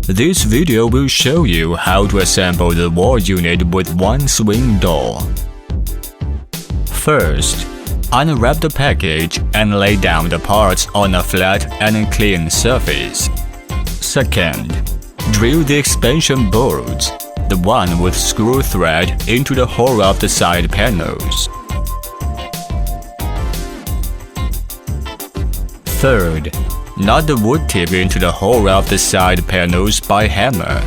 This video will show you how to assemble the wall unit with one swing door. First, unwrap the package and lay down the parts on a flat and clean surface. Second, drill the expansion bolts, the one with screw thread, into the hole of the side panels. Third, knot the wood tip into the hole of the side panels by hammer.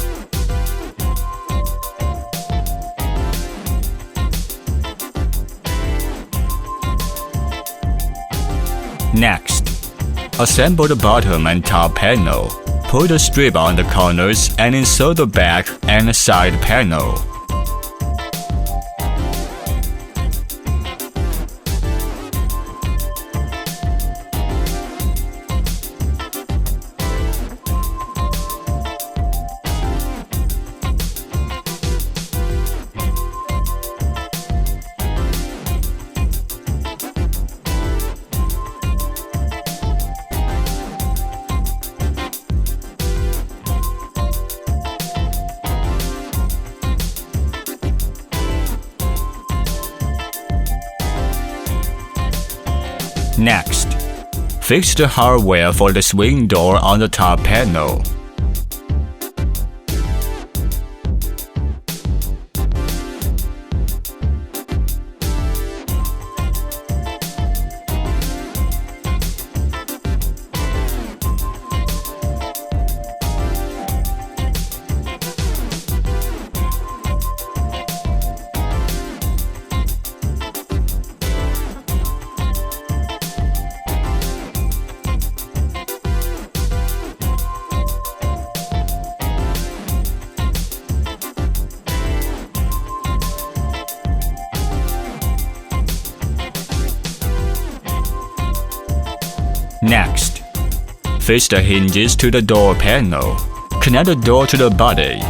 Next, assemble the bottom and top panel. Put a strip on the corners and insert the back and side panel. Next, fix the hardware for the swing door on the top panel. Next, fix the hinges to the door panel. Connect the door to the body.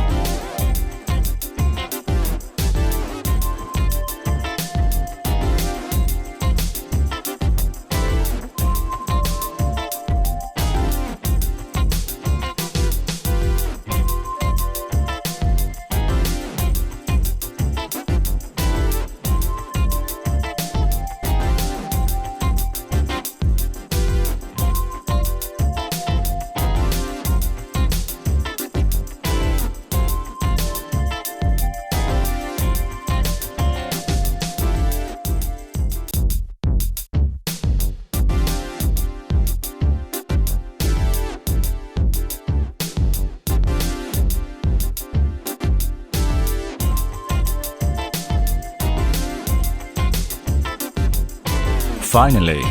Finally,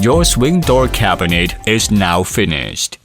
your swing door cabinet is now finished.